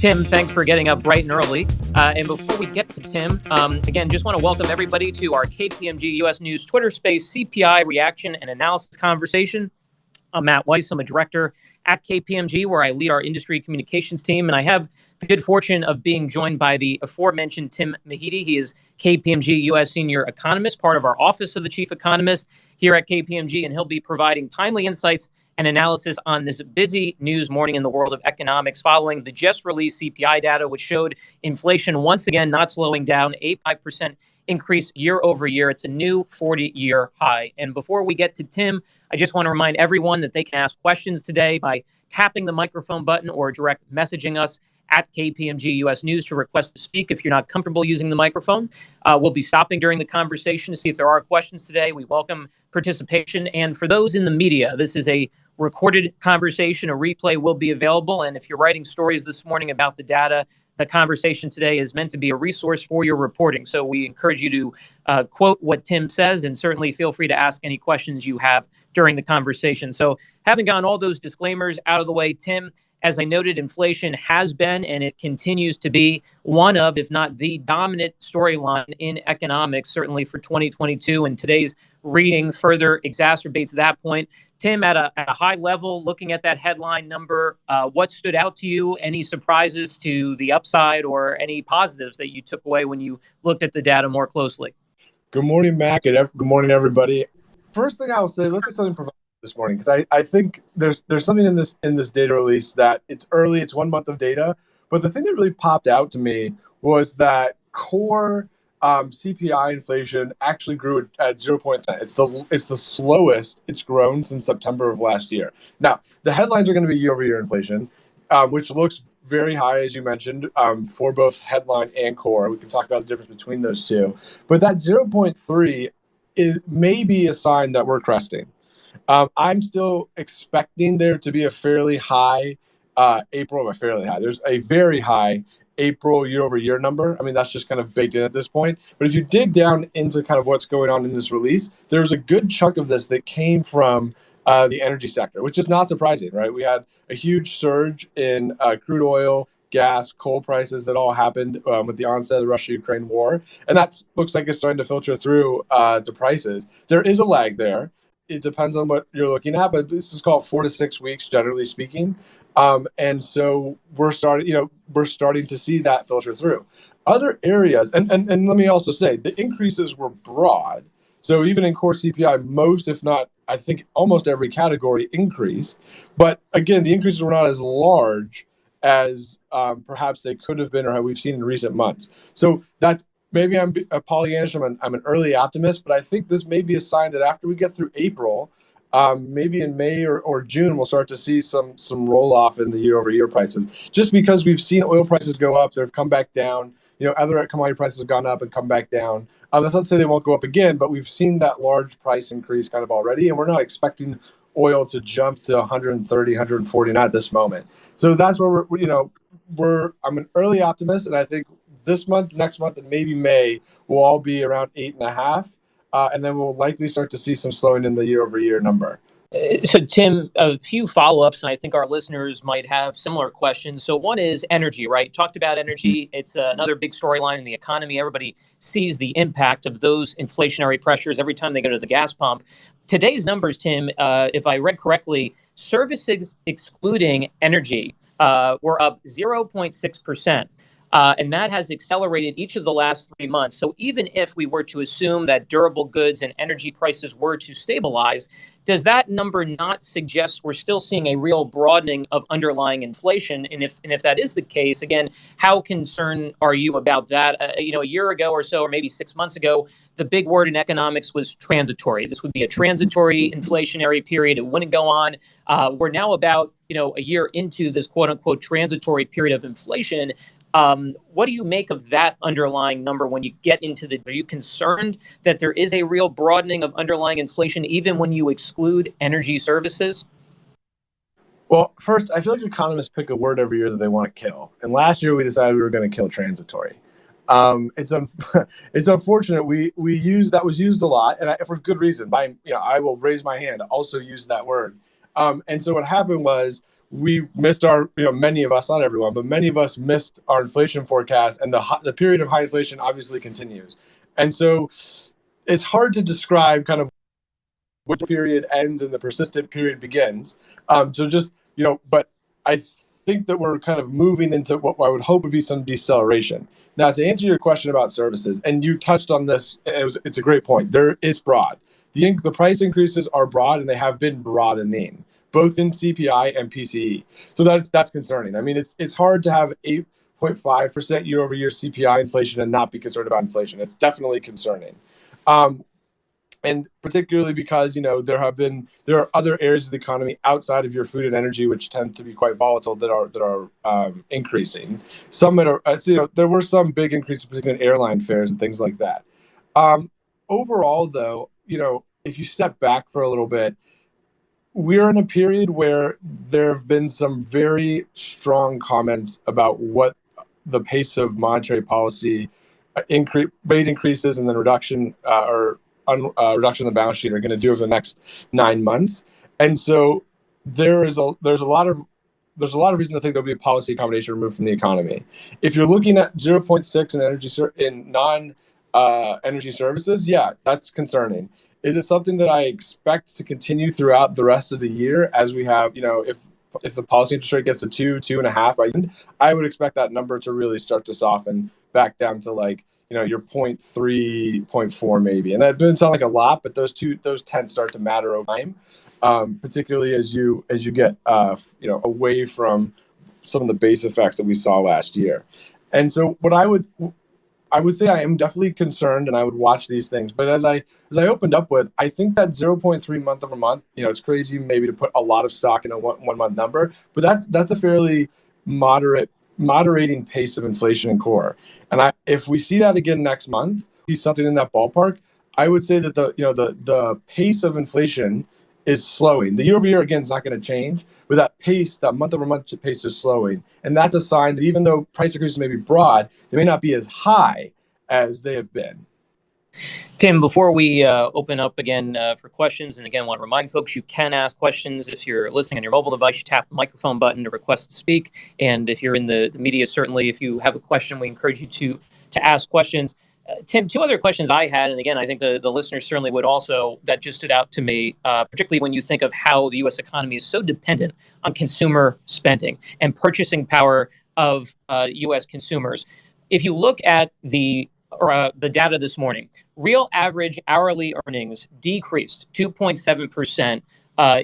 Tim, thanks for getting up bright and early. And before we get to Tim, again, just want to welcome everybody to our KPMG US News Twitter Space CPI reaction and analysis conversation. I'm Matt Weiss. I'm a director at KPMG, where I lead our industry communications team. And I have the good fortune of being joined by the aforementioned Tim Mahedy. He is KPMG US Senior Economist, part of our Office of the Chief Economist here at KPMG, and he'll be providing timely insights and analysis on this busy news morning in the world of economics following the just released CPI data, which showed inflation once again not slowing down, 8.5% increase year over year. It's a new 40-year high. And before we get to Tim, I just want to remind everyone that they can ask questions today by tapping the microphone button or direct messaging us at KPMG US News to request to speak if you're not comfortable using the microphone. We'll be stopping during the conversation to see if there are questions today. We welcome participation. And for those in the media, this is a recorded conversation. A replay will be available. And if you're writing stories this morning about the data, the conversation today is meant to be a resource for your reporting. So we encourage you to quote what Tim says, and certainly feel free to ask any questions you have during the conversation. So having gotten all those disclaimers out of the way, Tim, as I noted, inflation has been and it continues to be one of, if not the dominant storyline in economics, certainly for 2022. And today's reading further exacerbates that point. Tim, at a high level, looking at that headline number, what stood out to you? Any surprises to the upside or any positives that you took away when you looked at the data more closely? Good morning, Mac, and good morning, everybody. First thing I will say, let's get something provided this morning, because I think there's something in this data release that it's early, it's 1 month of data, but the thing that really popped out to me was that core CPI inflation actually grew at 0.9. It's the slowest it's grown since September of last year. Now, the headlines are going to be year-over-year inflation, which looks very high, as you mentioned, for both headline and core. We can talk about the difference between those two. But that 0.3 may be a sign that we're cresting. I'm still expecting there to be a fairly high there's a very high April year-over-year number. I mean, that's just kind of baked in at this point. But if you dig down into kind of what's going on in this release, there's a good chunk of this that came from the energy sector, which is not surprising, right? We had a huge surge in crude oil, gas, coal prices that all happened with the onset of the Russia-Ukraine war. And that looks like it's starting to filter through to prices. There is a lag there. It depends on what you're looking at, but this is called 4 to 6 weeks, generally speaking. And so we're starting to see that filter through. Other areas, and let me also say, the increases were broad. So even in core CPI, most, if not, I think almost every category increased. But again, the increases were not as large as perhaps they could have been or we've seen in recent months. So that's, maybe I'm a Pollyannish, I'm an early optimist, but I think this may be a sign that after we get through April, maybe in May or June, we'll start to see some roll off in the year-over-year prices. Just because we've seen oil prices go up, they've come back down. Other commodity prices have gone up and come back down. That's not to say they won't go up again, but we've seen that large price increase kind of already, and we're not expecting oil to jump to 130, 140 at this moment. So that's where I'm an early optimist, and I think this month, next month, and maybe May will all be around 8.5, and then we'll likely start to see some slowing in the year-over-year number. So, Tim, a few follow-ups, and I think our listeners might have similar questions. So one is energy, right? Talked about energy. It's another big storyline in the economy. Everybody sees the impact of those inflationary pressures every time they go to the gas pump. Today's numbers, Tim, if I read correctly, services excluding energy were up 0.6%. And that has accelerated each of the last 3 months. So even if we were to assume that durable goods and energy prices were to stabilize, does that number not suggest we're still seeing a real broadening of underlying inflation? And if that is the case, again, how concerned are you about that? A year ago or so, or maybe 6 months ago, the big word in economics was transitory. This would be a transitory inflationary period. It wouldn't go on. We're now about a year into this quote unquote transitory period of inflation. What do you make of that underlying number when you get into are you concerned that there is a real broadening of underlying inflation even when you exclude energy services? Well, first, I feel like economists pick a word every year that they want to kill. And last year we decided we were going to kill transitory. It's unfortunate we was used a lot, and for good reason. I will raise my hand. Also use that word. And so what happened was we missed our, many of us, not everyone, but many of us missed our inflation forecast, and the period of high inflation obviously continues. And so it's hard to describe kind of which period ends and the persistent period begins. So just, but I think that we're kind of moving into what I would hope would be some deceleration. Now, to answer your question about services, and you touched on this, it's a great point. There is broad. The price increases are broad, and they have been broadening, both in CPI and PCE. So that's concerning. I mean, it's hard to have 8.5% year over year CPI inflation and not be concerned about inflation. It's definitely concerning. And particularly because there are other areas of the economy outside of your food and energy which tend to be quite volatile that are increasing. Some that are there were some big increases, particularly in airline fares and things like that. Overall, though, if you step back for a little bit, we're in a period where there have been some very strong comments about what the pace of monetary policy rate increases and then reduction reduction in the balance sheet are going to do over the next 9 months. And so there's a lot of reason to think there'll be a policy accommodation removed from the economy. If you're looking at 0.6 in energy services, yeah, that's concerning. Is it something that I expect to continue throughout the rest of the year as we have, if the policy interest rate gets to 2.5 by end, I would expect that number to really start to soften back down to your 0.3, 0.4 maybe. And that doesn't sound like a lot, but those 10 start to matter over time, particularly as you get away from some of the base effects that we saw last year. And so what I would say, I am definitely concerned, and I would watch these things. But as I opened up with, I think that 0.3 month over month, it's crazy maybe to put a lot of stock in a 1 month number, but that's a fairly moderating pace of inflation in core. And if we see that again next month, see something in that ballpark, I would say that the pace of inflation is slowing. The year over year again is not going to change, but that month over month pace is slowing, and that's a sign that even though price increases may be broad, they may not be as high as they have been. Tim, before we open up again for questions, and again, want to remind folks you can ask questions. If you're listening on your mobile device, you tap the microphone button to request to speak. And if you're in the media, certainly, if you have a question, we encourage you to ask questions. Tim, two other questions I had, and again, I think the listeners certainly would also, that just stood out to me, particularly when you think of how the U.S. economy is so dependent on consumer spending and purchasing power of U.S. consumers. If you look at the data this morning, real average hourly earnings decreased 2.7%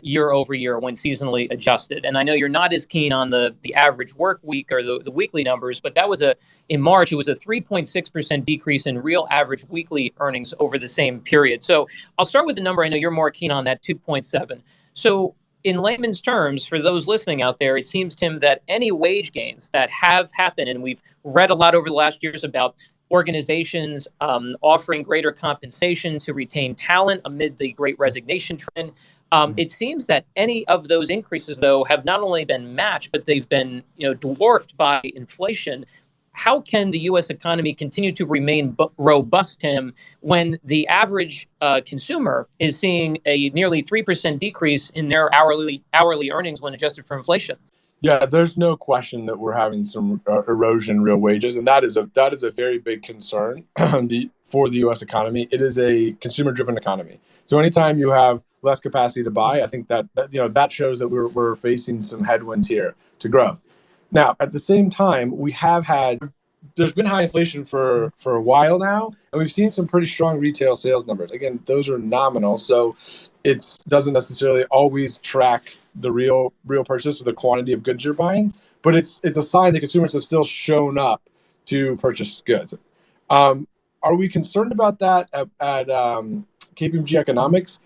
year over year when seasonally adjusted. And I know you're not as keen on the average work week or the weekly numbers, but that was in March, it was a 3.6% decrease in real average weekly earnings over the same period. So I'll start with the number. I know you're more keen on that 2.7. So in layman's terms, for those listening out there, it seems, Tim, that any wage gains that have happened, and we've read a lot over the last years about organizations offering greater compensation to retain talent amid the Great Resignation trend. It seems that any of those increases, though, have not only been matched, but they've been dwarfed by inflation. How can the U.S. economy continue to remain robust, Tim, when the average consumer is seeing a nearly 3% decrease in their hourly earnings when adjusted for inflation? Yeah, there's no question that we're having some erosion in real wages, and that is a very big concern for the U.S. economy. It is a consumer-driven economy, so anytime you have less capacity to buy, I think that shows that we're facing some headwinds here to growth. Now, at the same time, there's been high inflation for a while now, and we've seen some pretty strong retail sales numbers. Again, those are nominal, so it doesn't necessarily always track the real purchase or the quantity of goods you're buying, but it's a sign that consumers have still shown up to purchase goods. Are we concerned about that at KPMG Economics?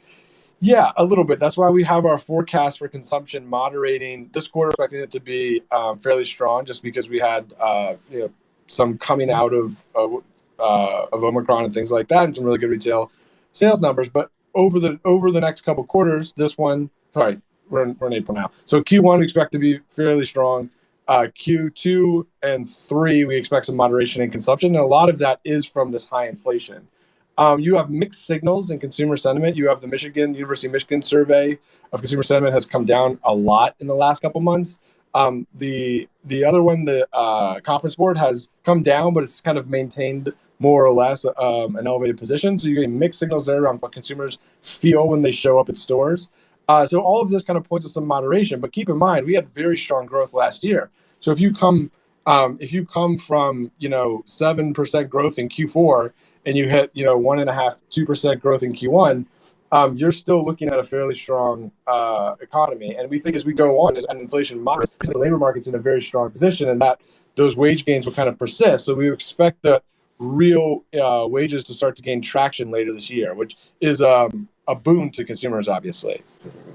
Yeah, a little bit. That's why we have our forecast for consumption moderating this quarter, expecting it to be fairly strong, just because we had some coming out of Omicron and things like that, and some really good retail sales numbers. But over the next couple quarters, we're in April now. So Q1 we expect to be fairly strong. Q2 and 3 we expect some moderation in consumption, and a lot of that is from this high inflation. You have mixed signals in consumer sentiment. You have the University of Michigan survey of consumer sentiment has come down a lot in the last couple months. The other one, the Conference Board, has come down, but it's kind of maintained more or less an elevated position. So you're getting mixed signals there around what consumers feel when they show up at stores. So all of this kind of points to some moderation. But keep in mind, we had very strong growth last year. So if you come from 7% growth in Q4 and you hit 1.5-2% growth in Q1, you're still looking at a fairly strong economy. And we think as we go on, as inflation moderates, the labor market's in a very strong position, and that those wage gains will kind of persist. So we expect the real wages to start to gain traction later this year, which is a boon to consumers, obviously.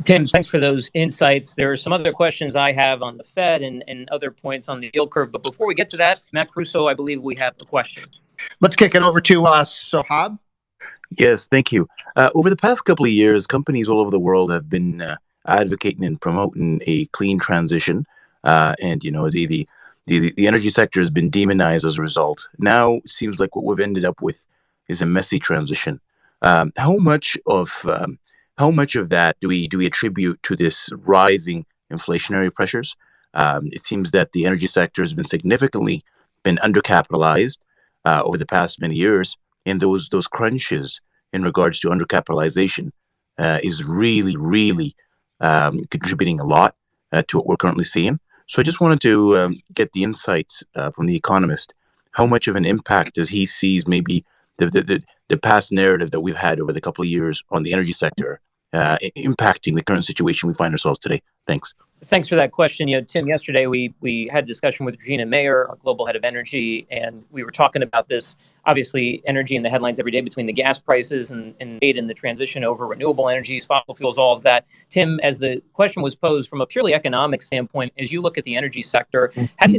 Tim, thanks for those insights. There are some other questions I have on the Fed and other points on the yield curve. But before we get to that, Matt Caruso, I believe we have a question. Let's kick it over to Sohab. Yes, thank you. Over the past couple of years, companies all over the world have been advocating and promoting a clean transition, and the energy sector has been demonized as a result. Now it seems like what we've ended up with is a messy transition. How much of that do we attribute to this rising inflationary pressures? It seems that the energy sector has been significantly undercapitalized over the past many years, and those crunches in regards to undercapitalization is really contributing a lot to what we're currently seeing. So I just wanted to get the insights from the Economist. How much of an impact does he sees maybe the past narrative that we've had over the couple of years on the energy sector impacting the current situation we find ourselves today? Thanks. Thanks for that question. Tim, yesterday we had a discussion with Regina Mayer, our global head of energy, and we were talking about this. Obviously, energy in the headlines every day between the gas prices and aid in the transition over renewable energies, fossil fuels, all of that. Tim, as the question was posed from a purely economic standpoint, as you look at the energy sector, how do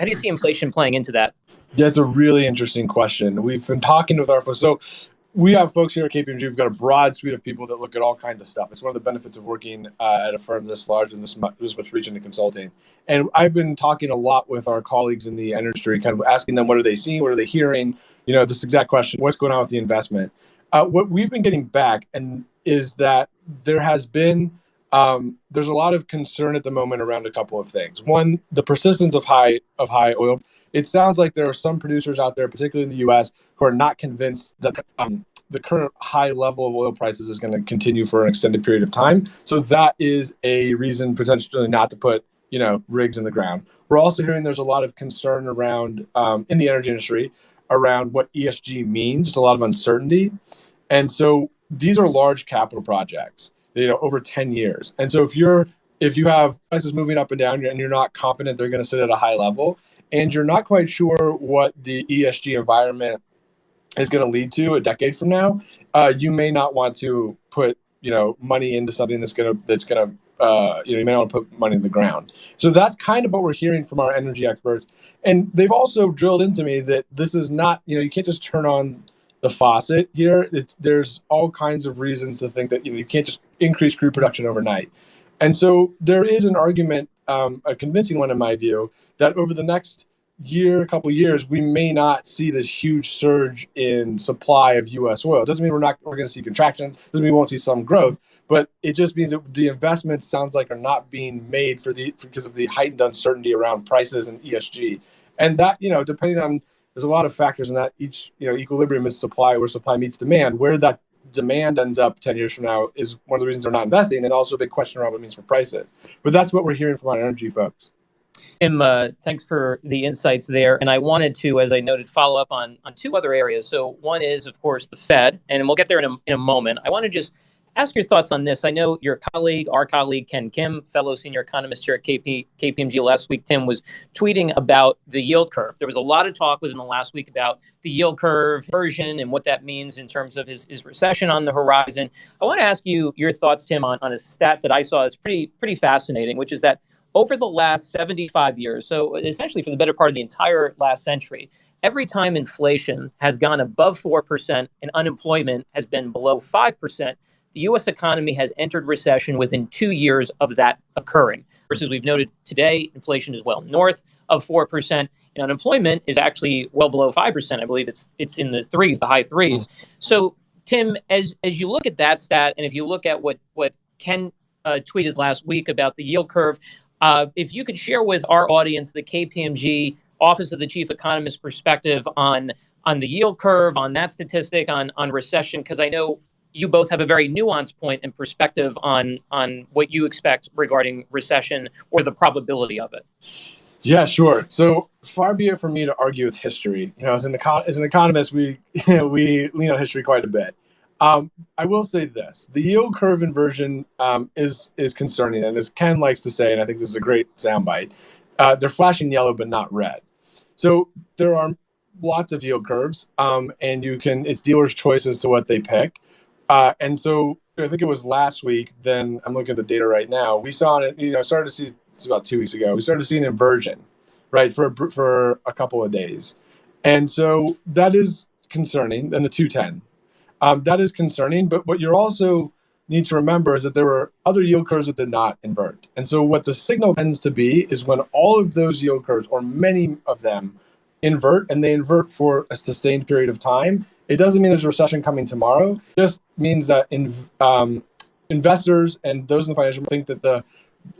you see inflation playing into that? That's a really interesting question. We've been talking with our folks. So we have folks here at KPMG. We've got a broad suite of people that look at all kinds of stuff. It's one of the benefits of working at a firm this large and this much reach into consulting. And I've been talking a lot with our colleagues in the industry, kind of asking them, what are they seeing? What are they hearing? This exact question, what's going on with the investment? What we've been getting back is that there has been there's a lot of concern at the moment around a couple of things. One, the persistence of high oil. It sounds like there are some producers out there, particularly in the U.S., who are not convinced that the current high level of oil prices is going to continue for an extended period of time. So that is a reason potentially not to put rigs in the ground. We're also hearing there's a lot of concern around in the energy industry around what ESG means. There's a lot of uncertainty, and so these are large capital projects. Over 10 years. And so if you have prices moving up and down and you're not confident they're going to sit at a high level, and you're not quite sure what the ESG environment is going to lead to a decade from now, you may not want to put money into something that's going to you may not want to put money in the ground. So that's kind of what we're hearing from our energy experts. And they've also drilled into me that this is not, you can't just turn on the faucet here. There's all kinds of reasons to think that you can't just increase crude production overnight. And so there is an argument, a convincing one in my view, that over the next couple of years, we may not see this huge surge in supply of U.S. oil. It doesn't mean we're going to see contractions. It doesn't mean we won't see some growth, but it just means that the investments sounds like are not being made because of the heightened uncertainty around prices and ESG. And that, depending on, there's a lot of factors in that. Each, equilibrium is supply, where supply meets demand. Where that demand ends up 10 years from now is one of the reasons they're not investing, and also a big question around what it means for prices. But that's what we're hearing from our energy folks. Tim, thanks for the insights there. And I wanted to, as I noted, follow up on two other areas. So one is, of course, the Fed, and we'll get there in a moment. I want to just ask your thoughts on this. I know our colleague, Ken Kim, fellow senior economist here at KPMG last week, Tim, was tweeting about the yield curve. There was a lot of talk within the last week about the yield curve inversion and what that means in terms of his recession on the horizon. I want to ask you your thoughts, Tim, on a stat that I saw that's pretty fascinating, which is that over the last 75 years, so essentially for the better part of the entire last century, every time inflation has gone above 4% and unemployment has been below 5%, the U.S. economy has entered recession within 2 years of that occurring. Versus we've noted today, inflation is well north of 4%, and unemployment is actually well below 5%. I believe it's in the threes, the high threes. So, Tim, as you look at that stat, and if you look at what Ken tweeted last week about the yield curve, if you could share with our audience the KPMG Office of the Chief Economist perspective on the yield curve, on that statistic, on recession, because I know you both have a very nuanced point and perspective on what you expect regarding recession or the probability of it. Yeah, sure. So far be it from me to argue with history. As an economist, we we lean on history quite a bit. I will say this: the yield curve inversion is concerning, and as Ken likes to say, and I think this is a great soundbite, they're flashing yellow but not red. So there are lots of yield curves, and it's dealers' choice as to what they pick. And so I think it was last week. Then I'm looking at the data right now. We saw it. Started to see. It's about 2 weeks ago. We started to see an inversion, right, for a couple of days, and so that is concerning. And the 210, that is concerning. But what you also need to remember is that there were other yield curves that did not invert. And so what the signal tends to be is when all of those yield curves, or many of them, invert, and they invert for a sustained period of time. It doesn't mean there's a recession coming tomorrow. It just means that investors and those in the financial think that the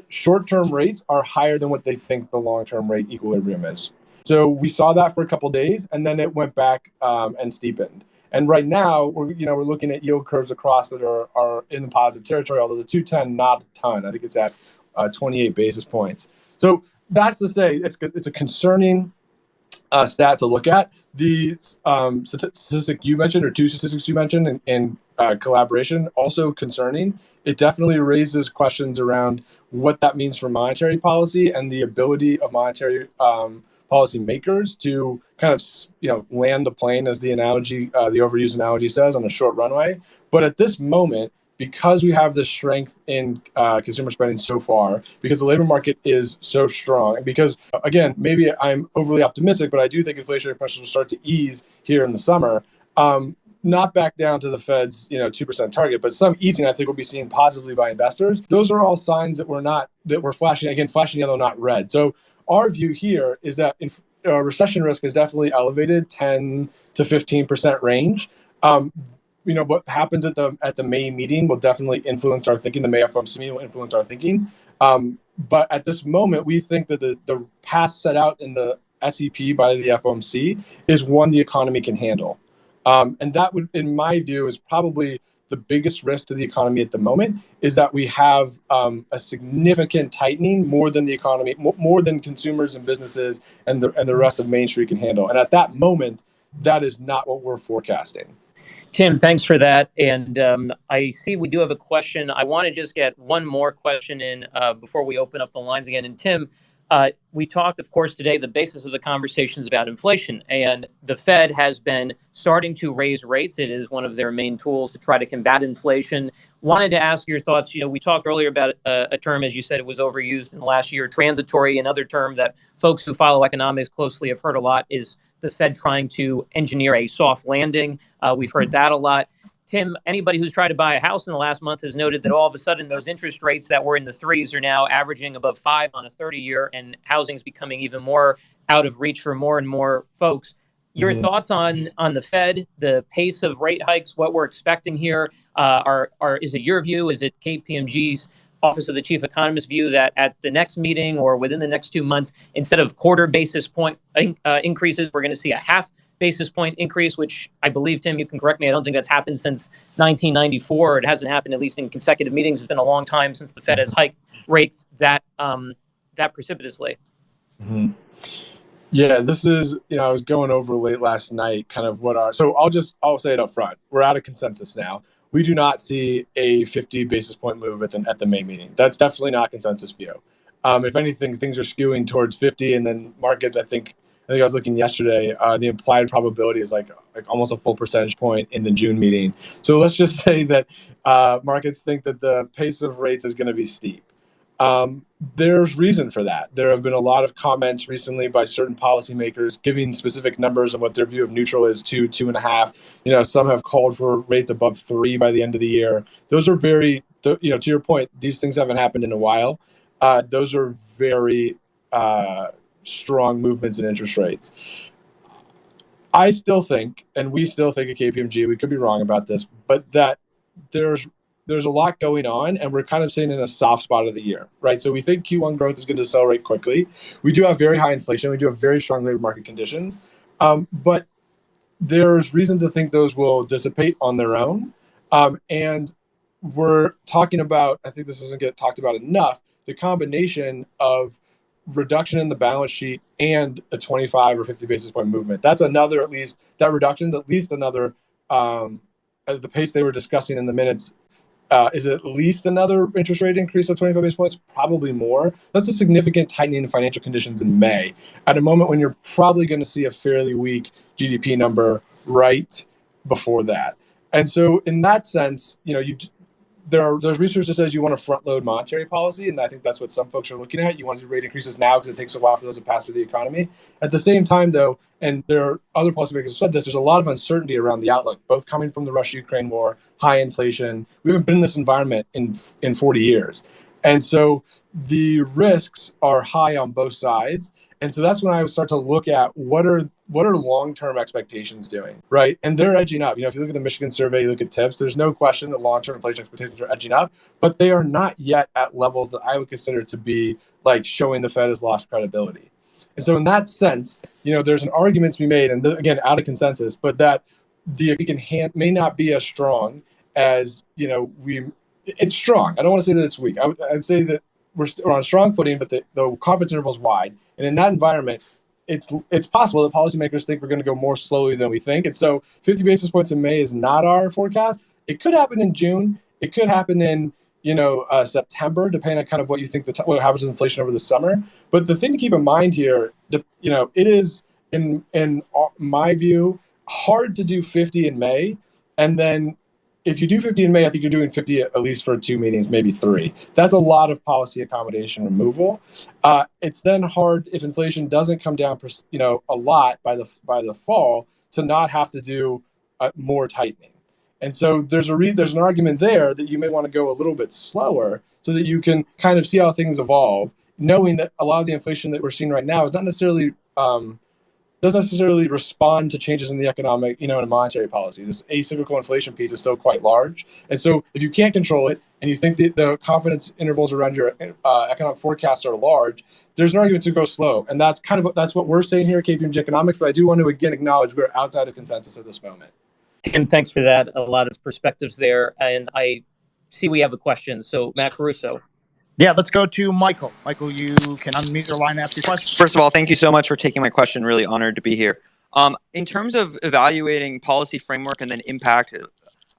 short-term rates are higher than what they think the long-term rate equilibrium is. So we saw that for a couple of days, and then it went back and steepened. And right now, we're looking at yield curves across that are in the positive territory. Although the 210, not a ton. I think it's at 28 basis points. So that's to say, it's a concerning stat to look at. The statistic you mentioned, or two statistics you mentioned in collaboration, also concerning. It definitely raises questions around what that means for monetary policy and the ability of monetary policy makers to kind of land the plane, as the analogy, the overused analogy says, on a short runway. But at this moment, because we have the strength in consumer spending so far, because the labor market is so strong, and because, again, maybe I'm overly optimistic, but I do think inflationary pressures will start to ease here in the summer. Not back down to the Fed's 2% target, but some easing I think will be seen positively by investors. Those are all signs that we're flashing yellow, not red. So our view here is that recession risk is definitely elevated, 10 to 15% range. What happens at the May meeting will definitely influence our thinking. The May FOMC meeting will influence our thinking. But at this moment, we think that the path set out in the SEP by the FOMC is one the economy can handle. And that would, in my view, is probably the biggest risk to the economy at the moment, is that we have a significant tightening, more than the economy, more than consumers and businesses and the rest of Main Street can handle. And at that moment, that is not what we're forecasting. Tim, thanks for that. And I see we do have a question. I want to just get one more question in before we open up the lines again. And Tim, we talked, of course, today, the basis of the conversation is about inflation. And the Fed has been starting to raise rates. It is one of their main tools to try to combat inflation. Wanted to ask your thoughts. We talked earlier about a term, as you said, it was overused in the last year, transitory. Another term that folks who follow economics closely have heard a lot is the Fed trying to engineer a soft landing. We've heard that a lot. Tim, anybody who's tried to buy a house in the last month has noted that all of a sudden those interest rates that were in the threes are now averaging above 5 on a 30-year, and housing is becoming even more out of reach for more and more folks. Your thoughts on the Fed, the pace of rate hikes, what we're expecting here? Is it your view? Is it KPMG's Office of the Chief Economist view that at the next meeting or within the next 2 months, instead of quarter basis point increases, we're going to see a half basis point increase, which I believe, Tim, you can correct me, I don't think that's happened since 1994. It hasn't happened, at least in consecutive meetings. It's been a long time since the Fed has hiked rates that precipitously. Mm-hmm. Yeah, this is, I was going over late last night kind of so I'll say it up front. We're out of consensus now. We do not see a 50 basis point move at the May meeting. That's definitely not consensus view. If anything, things are skewing towards 50, and then markets, I think I was looking yesterday, the implied probability is like almost a full percentage point in the June meeting. So let's just say that markets think that the pace of rates is going to be steep. There's reason for that. There have been a lot of comments recently by certain policymakers giving specific numbers on what their view of neutral is, 2.5. Some have called for rates above 3 by the end of the year. Those are to your point, these things haven't happened in a while. Those are very strong movements in interest rates. I still think, and we still think at KPMG, we could be wrong about this, but that there's a lot going on, and we're kind of sitting in a soft spot of the year, right? So we think Q1 growth is going to accelerate quickly. We do have very high inflation. We do have very strong labor market conditions, but there's reason to think those will dissipate on their own. And we're talking about, I think this doesn't get talked about enough, the combination of reduction in the balance sheet and a 25 or 50 basis point movement. That's another, at least, that reduction's at least another, at the pace they were discussing in the minutes, is at least another interest rate increase of 25 basis points, probably more. That's a significant tightening in financial conditions in May, at a moment when you're probably going to see a fairly weak GDP number right before that. And so in that sense, there's research that says you want to front load monetary policy, and I think that's what some folks are looking at. You want to do rate increases now because it takes a while for those to pass through the economy. At the same time, though, and there are other policymakers who said this, there's a lot of uncertainty around the outlook, both coming from the Russia-Ukraine war, high inflation. We haven't been in this environment in 40 years. And so the risks are high on both sides. And so that's when I would start to look at what are long-term expectations doing, right? And they're edging up. If you look at the Michigan survey, you look at tips, there's no question that long-term inflation expectations are edging up, but they are not yet at levels that I would consider to be like showing the Fed has lost credibility. And so in that sense, there's an argument to be made, and again, out of consensus, but that the weak hand may not be as strong as, it's strong. I don't want to say that it's weak. I'd say that we're on a strong footing, but the confidence interval is wide. And in that environment, it's possible that policymakers think we're going to go more slowly than we think. And so 50 basis points in May is not our forecast. It could happen in June. It could happen in September, depending on kind of what you think what happens with inflation over the summer. But the thing to keep in mind here, it is, in my view, hard to do 50 in May, and then if you do 50 in May, I think you're doing 50 at least for 2 meetings, maybe 3. That's a lot of policy accommodation removal. It's then hard if inflation doesn't come down, a lot by the fall, to not have to do more tightening. And so there's an argument there that you may want to go a little bit slower so that you can kind of see how things evolve, knowing that a lot of the inflation that we're seeing right now is not necessarily doesn't necessarily respond to changes in the economic, in monetary policy. This acyclical inflation piece is still quite large. And so if you can't control it and you think the confidence intervals around your economic forecasts are large, there's an argument to go slow. And that's what we're saying here at KPMG Economics. But I do want to, again, acknowledge we're outside of consensus at this moment. Tim, thanks for that. A lot of perspectives there. And I see we have a question. So Matt Caruso. Yeah, let's go to Michael. Michael, you can unmute your line and ask your question. First of all, thank you so much for taking my question. Really honored to be here. In terms of evaluating policy framework and then impact,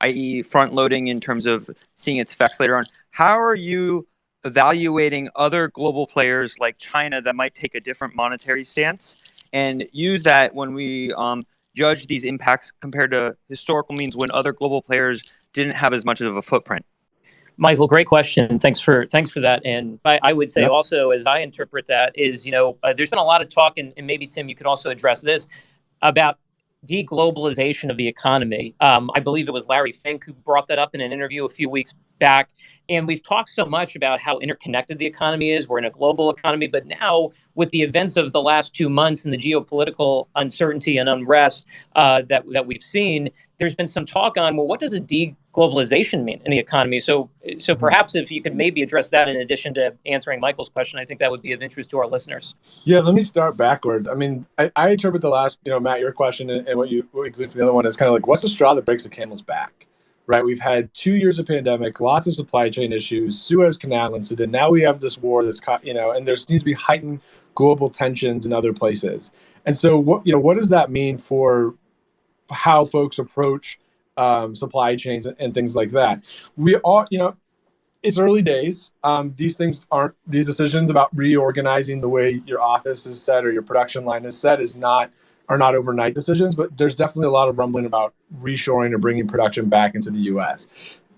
i.e. front loading in terms of seeing its effects later on, how are you evaluating other global players like China that might take a different monetary stance and use that when we judge these impacts compared to historical means when other global players didn't have as much of a footprint? Michael, great question. Thanks for that. And I would say also, as I interpret that, is, there's been a lot of talk, and maybe, Tim, you could also address this, about deglobalization of the economy. I believe it was Larry Fink who brought that up in an interview a few weeks back. And we've talked so much about how interconnected the economy is. We're in a global economy. But now, with the events of the last 2 months and the geopolitical uncertainty and unrest that we've seen, there's been some talk on, well, what does a deglobalization mean in the economy? So perhaps if you could maybe address that in addition to answering Michael's question, I think that would be of interest to our listeners. Yeah, let me start backwards. I mean, I interpret the last, Matt, your question and what you include from the other one is kind of like, what's the straw that breaks the camel's back? Right, we've had 2 years of pandemic, lots of supply chain issues, Suez Canal incident. Now we have this war that's, and there needs to be heightened global tensions in other places. And so, what does that mean for how folks approach supply chains and things like that? We are, it's early days. These decisions about reorganizing the way your office is set or your production line is set is not are not overnight decisions, but there's definitely a lot of rumbling about reshoring or bringing production back into the U.S.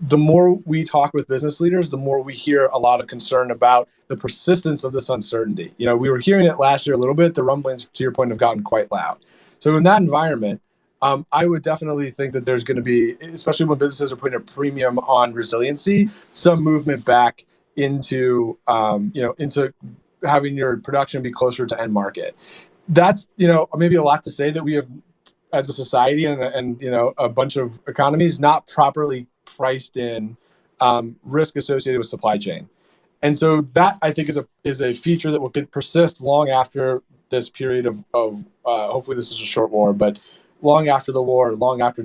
The more we talk with business leaders, the more we hear a lot of concern about the persistence of this uncertainty. We were hearing it last year a little bit. The rumblings, to your point, have gotten quite loud. So in that environment, I would definitely think that there's going to be, especially when businesses are putting a premium on resiliency, some movement back into, into having your production be closer to end market. That's, maybe a lot to say that we have, as a society and a bunch of economies, not properly priced in risk associated with supply chain. And so that, I think, is a feature that will persist long after this period of hopefully this is a short war, but long after the war, long after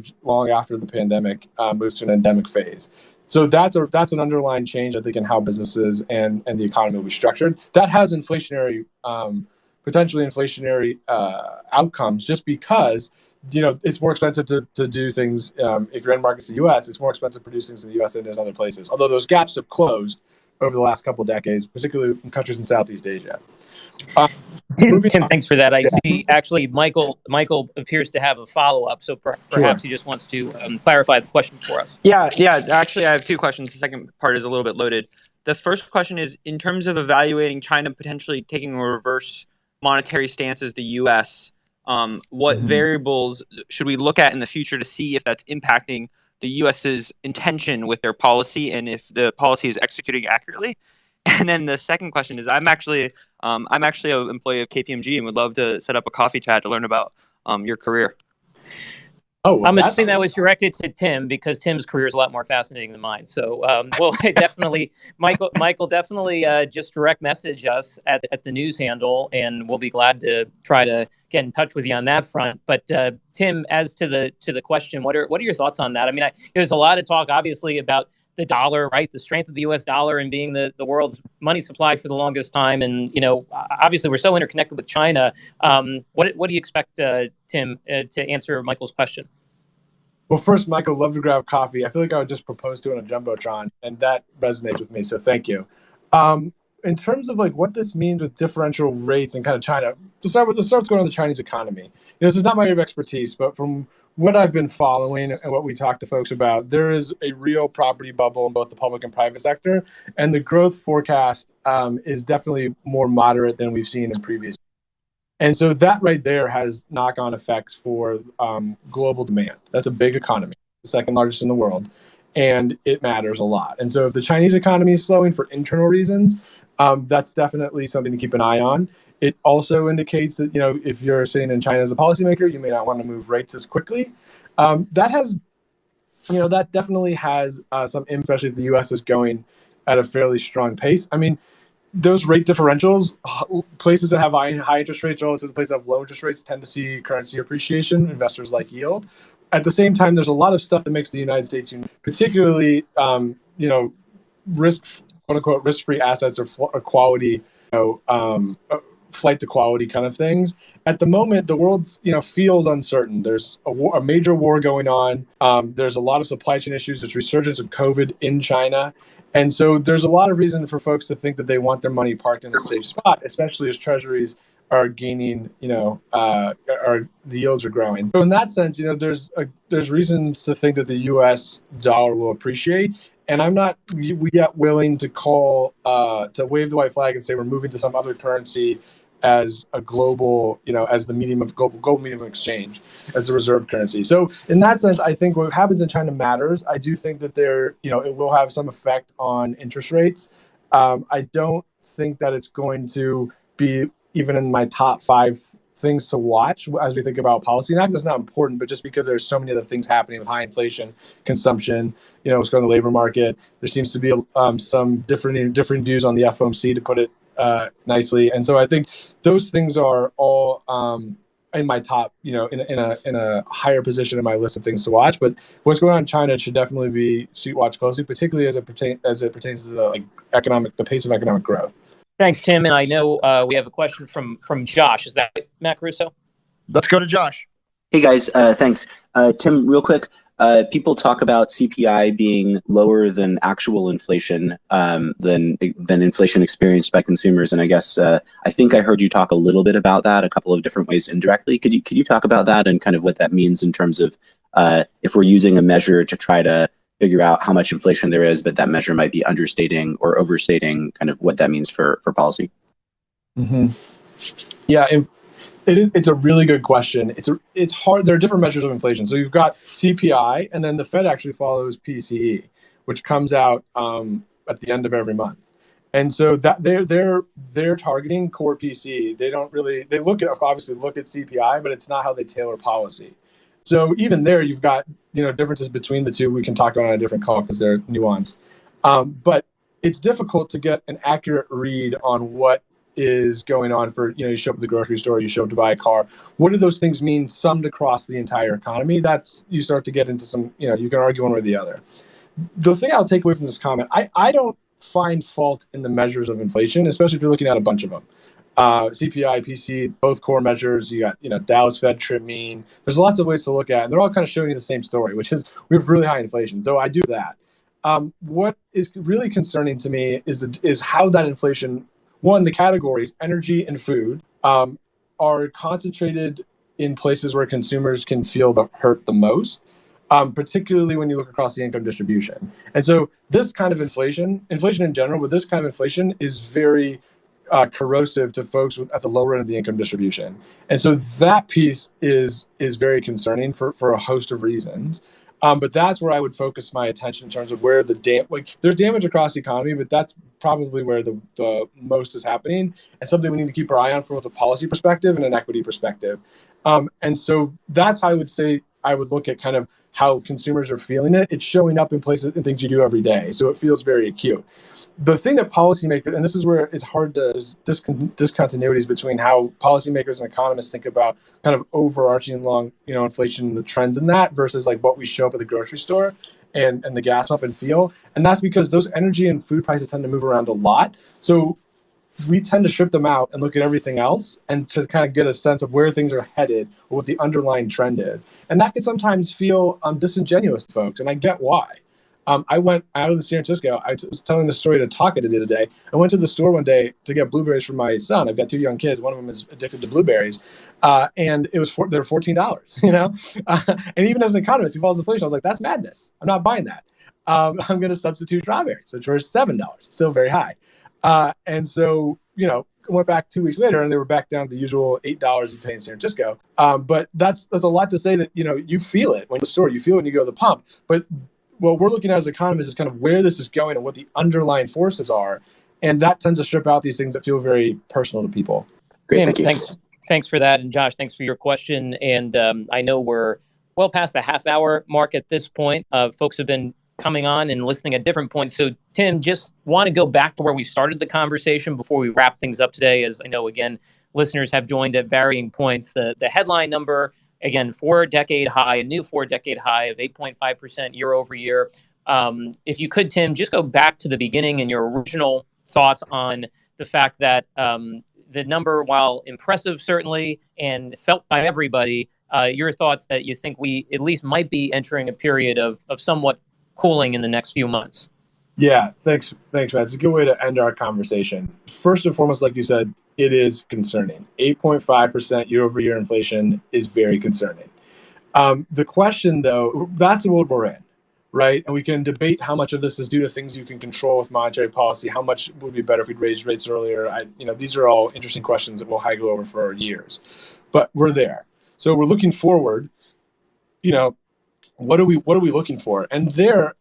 the pandemic moves to an endemic phase. So that's an underlying change, I think, in how businesses and the economy will be structured. That has potentially inflationary outcomes, just because it's more expensive to do things. If your end market's the U.S., it's more expensive to produce things in the U.S. than it is in other places. Although those gaps have closed over the last couple of decades, particularly in countries in Southeast Asia. Tim, thanks for that. I see actually Michael appears to have a follow-up, so perhaps he just wants to clarify the question for us. Yeah. Actually, I have two questions. The second part is a little bit loaded. The first question is, in terms of evaluating China potentially taking a reverse monetary stance as the U.S., what variables should we look at in the future to see if that's impacting the U.S.'s intention with their policy and if the policy is executing accurately? And then the second question is, I'm actually an employee of KPMG and would love to set up a coffee chat to learn about your career. Oh, I'm assuming that was directed to Tim, because Tim's career is a lot more fascinating than mine. So, well, definitely, Michael, definitely just direct message us at the news handle, and we'll be glad to try to get in touch with you on that front. But Tim, as to the question, what are your thoughts on that? I mean, there's a lot of talk, obviously, about the dollar, right? The strength of the U.S. dollar and being the world's money supply for the longest time. And, obviously we're so interconnected with China. What do you expect, Tim, to answer Michael's question? Well, first, Michael, love to grab coffee. I feel like I would just propose to it on a Jumbotron, and that resonates with me. So thank you. In terms of what this means with differential rates and kind of China, let's start with what's going on in the Chinese economy. This is not my area of expertise, but from what I've been following and what we talk to folks about, there is a real property bubble in both the public and private sector, and the growth forecast is definitely more moderate than we've seen in previous. And so that right there has knock-on effects for global demand. That's a big economy, the second largest in the world, and it matters a lot. And so if the Chinese economy is slowing for internal reasons, that's definitely something to keep an eye on. It also indicates that, if you're sitting in China as a policymaker, you may not want to move rates as quickly. That definitely has some impact, especially if the U.S. is going at a fairly strong pace. I mean, those rate differentials, places that have high interest rates relative to places that have low interest rates tend to see currency appreciation. Investors like yield. At the same time, there's a lot of stuff that makes the United States, particularly, risk-free assets or quality, flight to quality kind of things. At the moment, the world, feels uncertain. There's a major war going on. There's a lot of supply chain issues. There's resurgence of COVID in China. And so there's a lot of reason for folks to think that they want their money parked in a safe spot, especially as treasuries are gaining, the yields are growing. So in that sense, there's reasons to think that the U.S. dollar will appreciate. And I'm not yet willing to call, to wave the white flag and say we're moving to some other currency as a global, as the medium of global medium of exchange, as the reserve currency. So in that sense, I think what happens in China matters. I do think that it will have some effect on interest rates. I don't think that it's going to be even in my top 5 things to watch as we think about policy. Not because it's not important, but just because there's so many other things happening with high inflation, consumption, what's going on in the labor market. There seems to be some different views on the FOMC, to put it nicely. And so I think those things are all in my top, in a higher position in my list of things to watch. But what's going on in China should definitely be watched closely, particularly as it pertains to the pace of economic growth. Thanks, Tim. And I know we have a question from Josh. Is that right, Matt Caruso? Let's go to Josh. Hey, guys. Thanks. Tim, real quick. people talk about CPI being lower than actual inflation, than inflation experienced by consumers. And I guess I think I heard you talk a little bit about that a couple of different ways indirectly. Could you talk about that and kind of what that means in terms of if we're using a measure to try to figure out how much inflation there is, but that measure might be understating or overstating kind of what that means for policy? Mm-hmm. Yeah, it's a really good question. It's hard. There are different measures of inflation. So you've got CPI, and then the Fed actually follows PCE, which comes out at the end of every month. And so that they're targeting core PCE. They obviously look at CPI, but it's not how they tailor policy. So even there, you've got differences between the two. We can talk about on a different call because they're nuanced. But it's difficult to get an accurate read on what is going on for, you show up at the grocery store, you show up to buy a car. What do those things mean summed across the entire economy? You start to get into some, you can argue one way or the other. The thing I'll take away from this comment, I don't find fault in the measures of inflation, especially if you're looking at a bunch of them. CPI, PC, both core measures. You got, Dallas Fed trip mean. There's lots of ways to look at it. And they're all kind of showing you the same story, which is we have really high inflation. So I do that. What is really concerning to me is how that inflation, one, the categories, energy and food, are concentrated in places where consumers can feel the hurt the most, particularly when you look across the income distribution. And so this kind of inflation in general, but this kind of inflation is very corrosive to folks at the lower end of the income distribution. And so that piece is very concerning for a host of reasons. But that's where I would focus my attention in terms of where there's damage across the economy, but that's probably where the most is happening, and something we need to keep our eye on from both a policy perspective and an equity perspective. And so that's how I would say I would look at kind of how consumers are feeling it. It's showing up in places and things you do every day. So it feels very acute. The thing that policymakers, and this is where it's hard to discontinuities between how policymakers and economists think about kind of overarching long, inflation, the trends in that versus like what we show up at the grocery store and the gas pump and feel. And that's because those energy and food prices tend to move around a lot. So we tend to strip them out and look at everything else and to kind of get a sense of where things are headed or what the underlying trend is. And that can sometimes feel disingenuous to folks, and I get why. I went out of San Francisco. I was telling the story to Taka the other day. I went to the store one day to get blueberries for my son. I've got 2 young kids. One of them is addicted to blueberries. And they were $14, and even as an economist who follows inflation, I was like, that's madness. I'm not buying that. I'm going to substitute strawberries, which were $7, still very high. And so, went back 2 weeks later and they were back down to the usual $8 you pay in San Francisco. But that's a lot to say that, you feel it when you go to the store, you feel it when you go to the pump. But what we're looking at as economists is kind of where this is going and what the underlying forces are. And that tends to strip out these things that feel very personal to people. Great, Tim, thanks for that. And Josh, thanks for your question. And I know we're well past the half-hour mark at this point. Folks have been coming on and listening at different points. So, Tim, just want to go back to where we started the conversation before we wrap things up today, as I know, again, listeners have joined at varying points. The headline number, again, a new 4-decade high of 8.5% year over year. If you could, Tim, just go back to the beginning and your original thoughts on the fact that the number, while impressive certainly and felt by everybody, your thoughts that you think we at least might be entering a period of somewhat cooling in the next few months. Yeah, thanks, Matt. It's a good way to end our conversation. First and foremost, like you said, it is concerning. 8.5% year over year inflation is very concerning. The question, though, that's the world we're in, right? And we can debate how much of this is due to things you can control with monetary policy. How much would be better if we'd raised rates earlier? These are all interesting questions that we'll haggle over for years. But we're there. So we're looking forward. What are we looking for? And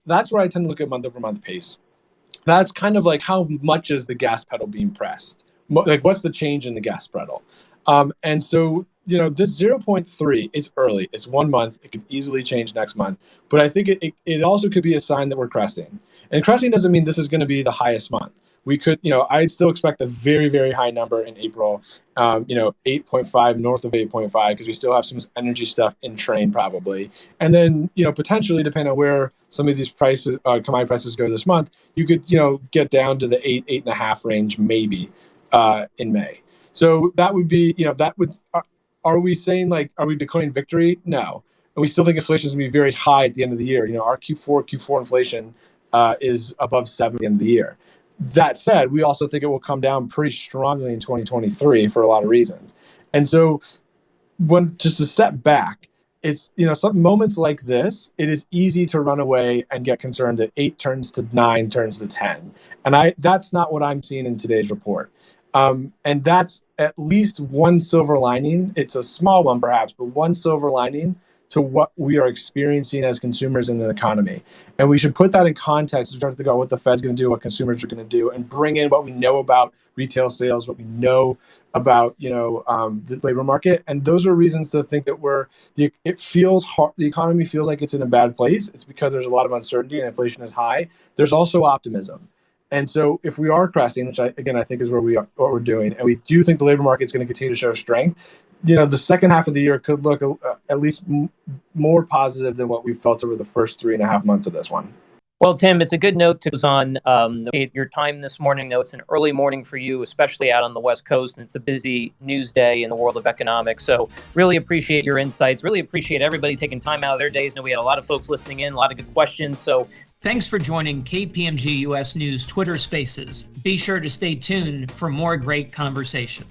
that's where I tend to look at month over month pace. That's kind of like how much is the gas pedal being pressed? Like what's the change in the gas pedal? And so, this 0.3 is early. It's 1 month. It could easily change next month. But I think it also could be a sign that we're cresting. And cresting doesn't mean this is going to be the highest month. We could, I'd still expect a very, very high number in April, 8.5, north of 8.5, because we still have some energy stuff in train probably. And then, potentially, depending on where some of these prices, commodity prices go this month, you could, get down to the 8.5 range maybe in May. So that would be, are we saying are we declaring victory? No. And we still think inflation is going to be very high at the end of the year. Our Q4 inflation is above 7 at the end of the year. That said, we also think it will come down pretty strongly in 2023 for a lot of reasons. And so just to step back, it's, some moments like this, it is easy to run away and get concerned that 8 turns to 9 turns to 10. And that's not what I'm seeing in today's report. And that's at least one silver lining. It's a small one perhaps, but one silver lining to what we are experiencing as consumers in the economy. And we should put that in context. We start to think about what the Fed's going to do, what consumers are going to do, and bring in what we know about retail sales, what we know about, the labor market. And those are reasons to think that it feels hard. The economy feels like it's in a bad place. It's because there's a lot of uncertainty and inflation is high. There's also optimism. And so if we are crashing, which I think is what we're doing, and we do think the labor market is going to continue to show strength, the second half of the year could look at least more positive than what we felt over the first 3.5 months of this one. Well, Tim, it's a good note to close on your time this morning. Though it's an early morning for you, especially out on the West Coast, and it's a busy news day in the world of economics. So really appreciate your insights. Really appreciate everybody taking time out of their days. And we had a lot of folks listening in, a lot of good questions. So thanks for joining KPMG US News Twitter Spaces. Be sure to stay tuned for more great conversation.